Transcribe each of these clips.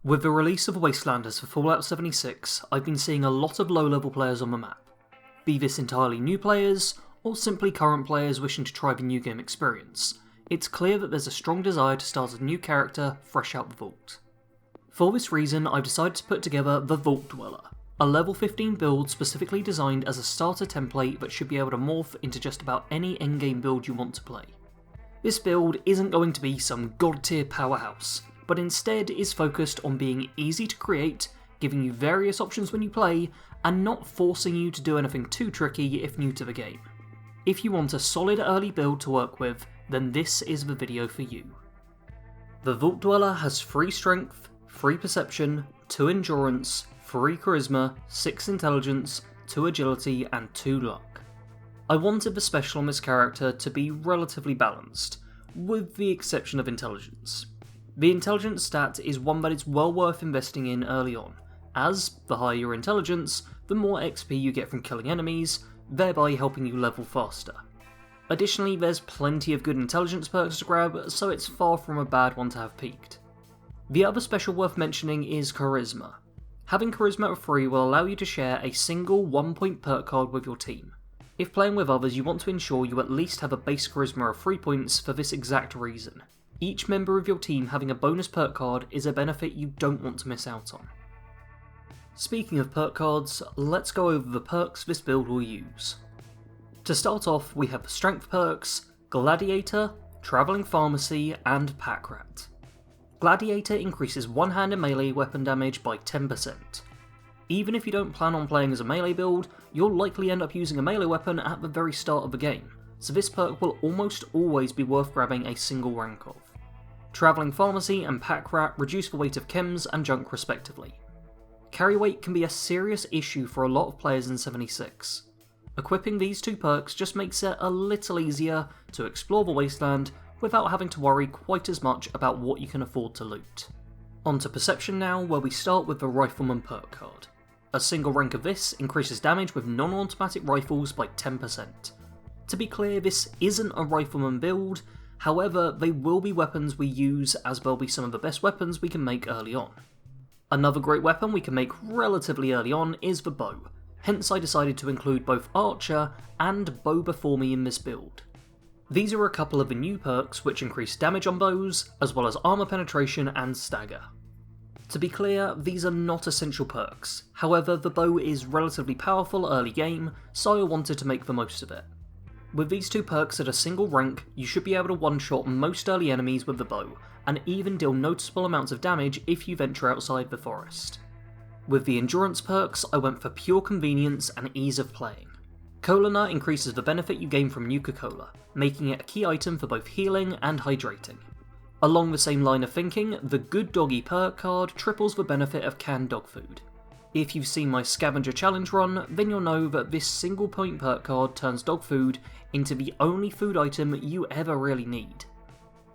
With the release of Wastelanders for Fallout 76, I've been seeing a lot of low-level players on the map. Be this entirely new players, or simply current players wishing to try the new game experience, it's clear that there's a strong desire to start a new character fresh out the vault. For this reason, I've decided to put together the Vault Dweller, a level 15 build specifically designed as a starter template that should be able to morph into just about any endgame build you want to play. This build isn't going to be some god-tier powerhouse, but instead is focused on being easy to create, giving you various options when you play, and not forcing you to do anything too tricky if new to the game. If you want a solid early build to work with, then this is the video for you. The Vault Dweller has 3 strength, 3 perception, 2 endurance, 3 charisma, 6 intelligence, 2 agility, and 2 luck. I wanted the special on this character to be relatively balanced, with the exception of intelligence. The intelligence stat is one that is well worth investing in early on, as the higher your intelligence, the more XP you get from killing enemies, thereby helping you level faster. Additionally, there's plenty of good intelligence perks to grab, so it's far from a bad one to have peaked. The other special worth mentioning is charisma. Having charisma at 3 will allow you to share a single 1-point perk card with your team. If playing with others, you want to ensure you at least have a base charisma of 3 points for this exact reason. Each member of your team having a bonus perk card is a benefit you don't want to miss out on. Speaking of perk cards, let's go over the perks this build will use. To start off, we have the Strength perks, Gladiator, Travelling Pharmacy, and Pack Rat. Gladiator increases one-handed melee weapon damage by 10%. Even if you don't plan on playing as a melee build, you'll likely end up using a melee weapon at the very start of the game, so this perk will almost always be worth grabbing a single rank of. Travelling Pharmacy and Pack Rat reduce the weight of chems and junk respectively. Carry weight can be a serious issue for a lot of players in 76. Equipping these 2 perks just makes it a little easier to explore the wasteland without having to worry quite as much about what you can afford to loot. On to Perception now, where we start with the Rifleman perk card. A single rank of this increases damage with non-automatic rifles by 10%. To be clear, this isn't a Rifleman build, however they will be weapons we use as they'll be some of the best weapons we can make early on. Another great weapon we can make relatively early on is the bow, hence I decided to include both Archer and Bow Before Me in this build. These are a couple of the new perks which increase damage on bows, as well as armor penetration and stagger. To be clear, these are not essential perks, however the bow is relatively powerful early game, so I wanted to make the most of it. With these 2 perks at a single rank, you should be able to one-shot most early enemies with the bow, and even deal noticeable amounts of damage if you venture outside the forest. With the endurance perks, I went for pure convenience and ease of playing. Cola Nut increases the benefit you gain from Nuka-Cola, making it a key item for both healing and hydrating. Along the same line of thinking, the Good Doggy perk card triples the benefit of canned dog food. If you've seen my scavenger challenge run, then you'll know that this single point perk card turns dog food into the only food item you ever really need.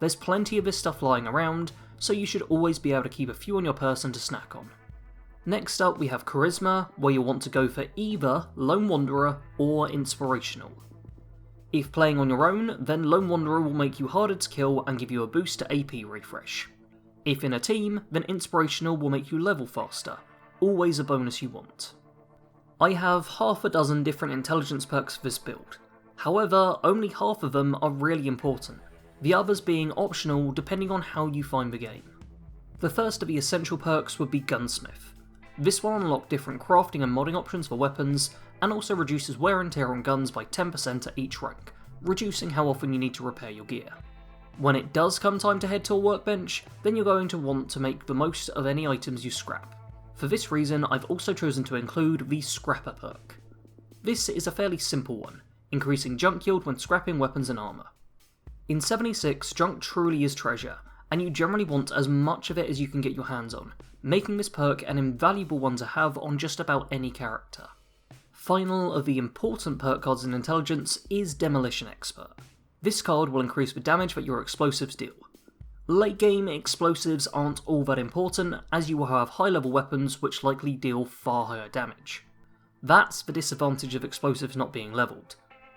There's plenty of this stuff lying around, so you should always be able to keep a few on your person to snack on. Next up we have Charisma, where you'll want to go for either Lone Wanderer or Inspirational. If playing on your own, then Lone Wanderer will make you harder to kill and give you a boost to AP refresh. If in a team, then Inspirational will make you level faster, always a bonus you want. I have half a dozen different intelligence perks for this build, however only half of them are really important, the others being optional depending on how you find the game. The first of the essential perks would be Gunsmith. This will unlock different crafting and modding options for weapons, and also reduces wear and tear on guns by 10% at each rank, reducing how often you need to repair your gear. When it does come time to head to a workbench, then you're going to want to make the most of any items you scrap. For this reason, I've also chosen to include the Scrapper perk. This is a fairly simple one, increasing junk yield when scrapping weapons and armour. In 76, junk truly is treasure, and you generally want as much of it as you can get your hands on, making this perk an invaluable one to have on just about any character. Final of the important perk cards in Intelligence is Demolition Expert. This card will increase the damage that your explosives deal. Late game explosives aren't all that important, as you will have high level weapons which likely deal far higher damage. That's the disadvantage of explosives not being leveled.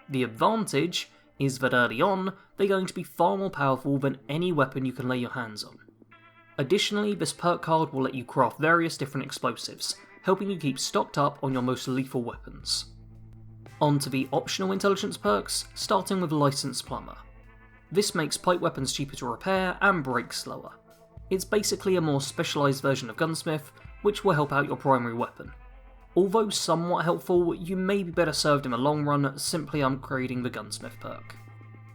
The advantage is that early on, they're going to be far more powerful than any weapon you can lay your hands on. Additionally, this perk card will let you craft various different explosives, helping you keep stocked up on your most lethal weapons. On to the optional intelligence perks, starting with Licensed Plumber. This makes pipe weapons cheaper to repair and break slower. It's basically a more specialised version of Gunsmith, which will help out your primary weapon. Although somewhat helpful, you may be better served in the long run simply upgrading the Gunsmith perk.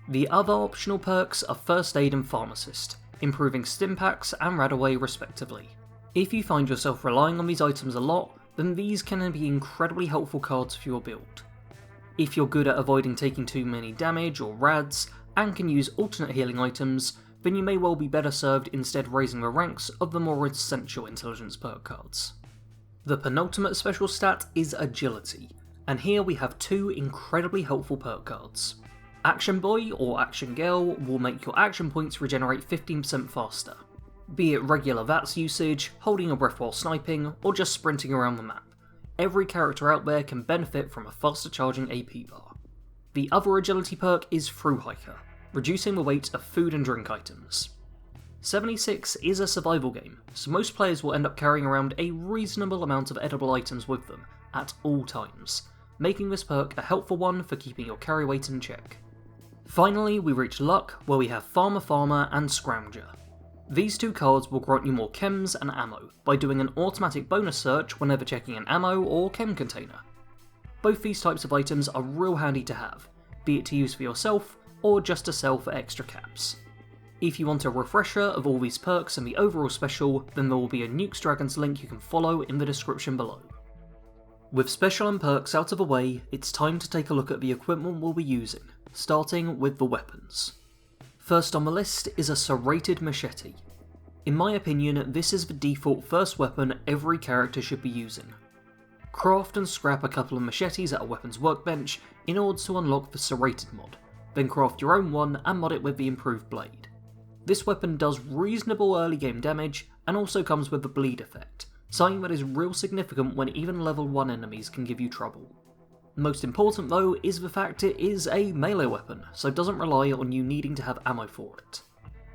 The other optional perks are First Aid and Pharmacist, improving Stimpaks and Radaway respectively. If you find yourself relying on these items a lot, then these can be incredibly helpful cards for your build. If you're good at avoiding taking too many damage or rads, and can use alternate healing items, then you may well be better served instead raising the ranks of the more essential intelligence perk cards. The penultimate special stat is Agility, and here we have two incredibly helpful perk cards. Action Boy or Action Girl will make your action points regenerate 15% faster, be it regular VATS usage, holding your breath while sniping, or just sprinting around the map. Every character out there can benefit from a faster charging AP bar. The other agility perk is Through Hiker, reducing the weight of food and drink items. 76 is a survival game, so most players will end up carrying around a reasonable amount of edible items with them at all times, making this perk a helpful one for keeping your carry weight in check. Finally, we reach Luck, where we have Farmer and Scrounger. These two cards will grant you more chems and ammo by doing an automatic bonus search whenever checking an ammo or chem container. Both these types of items are real handy to have, be it to use for yourself or just to sell for extra caps. If you want a refresher of all these perks and the overall special, then there will be a Nukes Dragons link you can follow in the description below. With special and perks out of the way, it's time to take a look at the equipment we'll be using, starting with the weapons. First on the list is a serrated machete. In my opinion, this is the default first weapon every character should be using. Craft and scrap a couple of machetes at a weapons workbench in order to unlock the serrated mod, then craft your own one and mod it with the improved blade. This weapon does reasonable early game damage and also comes with the bleed effect, something that is real significant when even level 1 enemies can give you trouble. Most important though is the fact it is a melee weapon, so it doesn't rely on you needing to have ammo for it.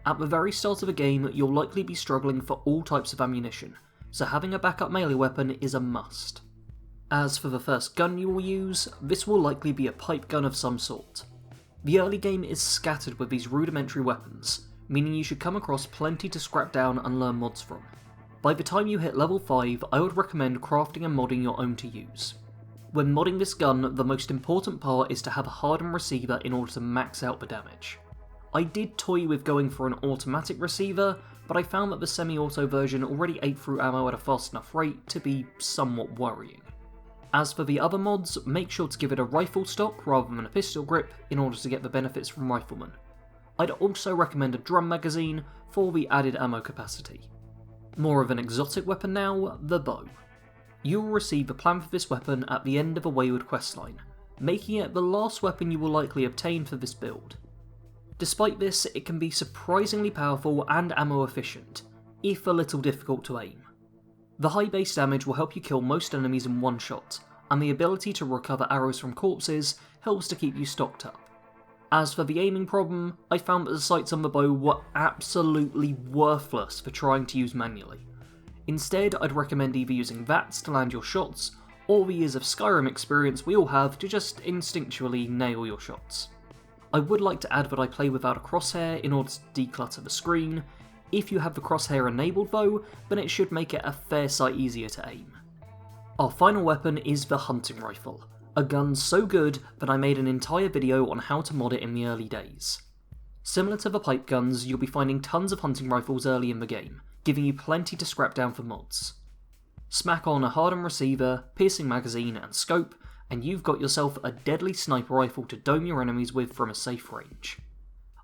At the very start of a game, you'll likely be struggling for all types of ammunition, so having a backup melee weapon is a must. As for the first gun you will use, this will likely be a pipe gun of some sort. The early game is scattered with these rudimentary weapons, meaning you should come across plenty to scrap down and learn mods from. By the time you hit level 5, I would recommend crafting and modding your own to use. When modding this gun, the most important part is to have a hardened receiver in order to max out the damage. I did toy with going for an automatic receiver, but I found that the semi-auto version already ate through ammo at a fast enough rate to be somewhat worrying. As for the other mods, make sure to give it a rifle stock rather than a pistol grip in order to get the benefits from rifleman. I'd also recommend a drum magazine for the added ammo capacity. More of an exotic weapon now, the bow. You will receive the plan for this weapon at the end of a Wayward questline, making it the last weapon you will likely obtain for this build. Despite this, it can be surprisingly powerful and ammo efficient, if a little difficult to aim. The high base damage will help you kill most enemies in one shot, and the ability to recover arrows from corpses helps to keep you stocked up. As for the aiming problem, I found that the sights on the bow were absolutely worthless for trying to use manually. Instead, I'd recommend either using VATS to land your shots, or the years of Skyrim experience we all have to just instinctually nail your shots. I would like to add that I play without a crosshair in order to declutter the screen. If you have the crosshair enabled though, then it should make it a fair sight easier to aim. Our final weapon is the hunting rifle, a gun so good that I made an entire video on how to mod it in the early days. Similar to the pipe guns, you'll be finding tons of hunting rifles early in the game, giving you plenty to scrap down for mods. Smack on a hardened receiver, piercing magazine and scope, and you've got yourself a deadly sniper rifle to dome your enemies with from a safe range.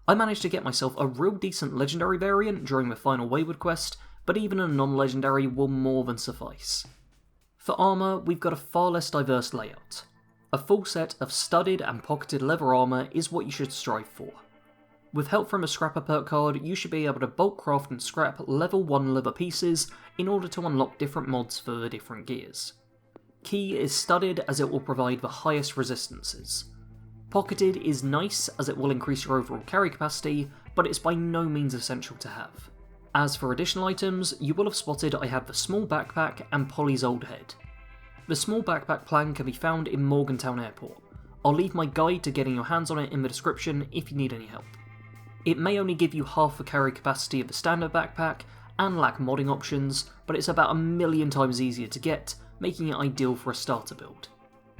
I managed to get myself a real decent legendary variant during the final Wayward quest, but even a non-legendary will more than suffice. For armour, we've got a far less diverse layout. A full set of studded and pocketed leather armour is what you should strive for. With help from a scrapper perk card, you should be able to bulk craft and scrap level 1 leather pieces in order to unlock different mods for the different gears. Key is studded as it will provide the highest resistances. Pocketed is nice as it will increase your overall carry capacity, but it's by no means essential to have. As for additional items, you will have spotted I have the small backpack and Polly's old head. The small backpack plan can be found in Morgantown Airport. I'll leave my guide to getting your hands on it in the description if you need any help. It may only give you half the carry capacity of the standard backpack and lack modding options, but it's about 1,000,000 times easier to get, making it ideal for a starter build.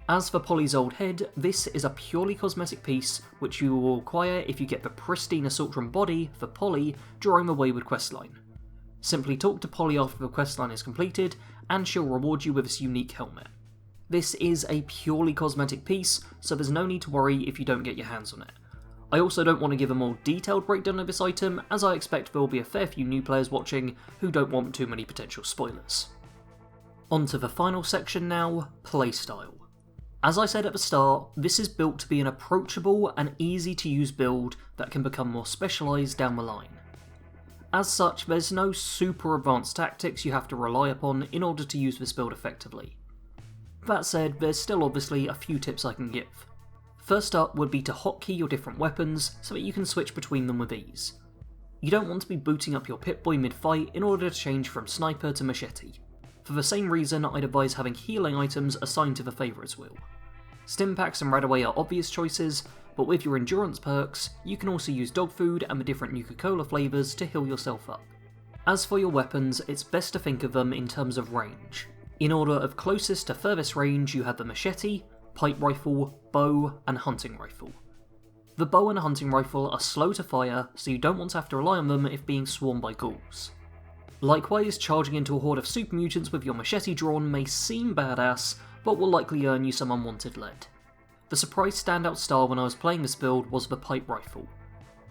As for Polly's old head, this is a purely cosmetic piece which you will acquire if you get the pristine Assaultron body for Polly during the Wayward questline. Simply talk to Polly after the questline is completed and she'll reward you with this unique helmet. This is a purely cosmetic piece, so there's no need to worry if you don't get your hands on it. I also don't want to give a more detailed breakdown of this item, as I expect there will be a fair few new players watching who don't want too many potential spoilers. On to the final section now, playstyle. As I said at the start, this is built to be an approachable and easy to use build that can become more specialised down the line. As such, there's no super advanced tactics you have to rely upon in order to use this build effectively. That said, there's still obviously a few tips I can give. First up would be to hotkey your different weapons so that you can switch between them with ease. You don't want to be booting up your Pip-Boy mid-fight in order to change from sniper to machete. For the same reason, I'd advise having healing items assigned to the favourites wheel. Stimpaks and Radaway are obvious choices, but with your endurance perks, you can also use dog food and the different Nuka-Cola flavours to heal yourself up. As for your weapons, it's best to think of them in terms of range. In order of closest to furthest range, you have the machete, pipe rifle, bow, and hunting rifle. The bow and hunting rifle are slow to fire, so you don't want to have to rely on them if being swarmed by ghouls. Likewise, charging into a horde of super mutants with your machete drawn may seem badass, but will likely earn you some unwanted lead. The surprise standout star when I was playing this build was the pipe rifle.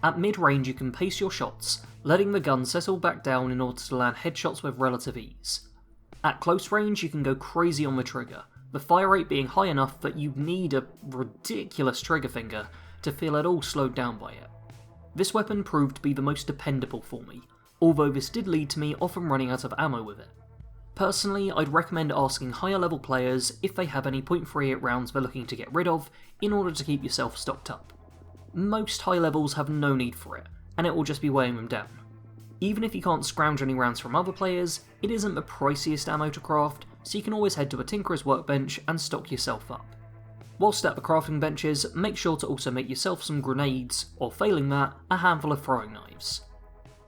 At mid-range you can pace your shots, letting the gun settle back down in order to land headshots with relative ease. At close range you can go crazy on the trigger, the fire rate being high enough that you need a ridiculous trigger finger to feel at all slowed down by it. This weapon proved to be the most dependable for me, although this did lead to me often running out of ammo with it. Personally, I'd recommend asking higher level players if they have any .38 rounds they're looking to get rid of in order to keep yourself stocked up. Most high levels have no need for it, and it will just be weighing them down. Even if you can't scrounge any rounds from other players, it isn't the priciest ammo to craft, so you can always head to a Tinkerer's workbench and stock yourself up. Whilst at the crafting benches, make sure to also make yourself some grenades, or failing that, a handful of throwing knives.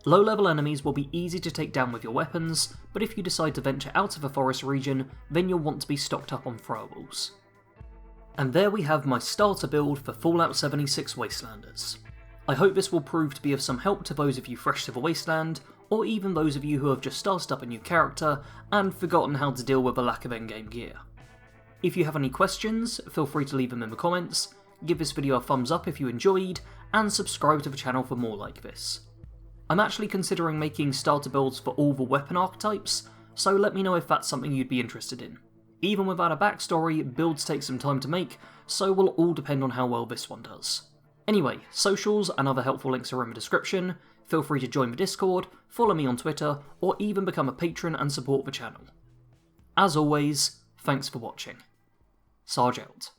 Low level enemies will be easy to take down with your weapons, but if you decide to venture out of a forest region, then you'll want to be stocked up on throwables. And there we have my starter build for Fallout 76 Wastelanders. I hope this will prove to be of some help to those of you fresh to the Wasteland, or even those of you who have just started up a new character and forgotten how to deal with the lack of endgame gear. If you have any questions, feel free to leave them in the comments, give this video a thumbs up if you enjoyed, and subscribe to the channel for more like this. I'm actually considering making starter builds for all the weapon archetypes, so let me know if that's something you'd be interested in. Even without a backstory, builds take some time to make, so will all depend on how well this one does. Anyway, socials and other helpful links are in the description, feel free to join the Discord, follow me on Twitter, or even become a patron and support the channel. As always, thanks for watching. Sarge out.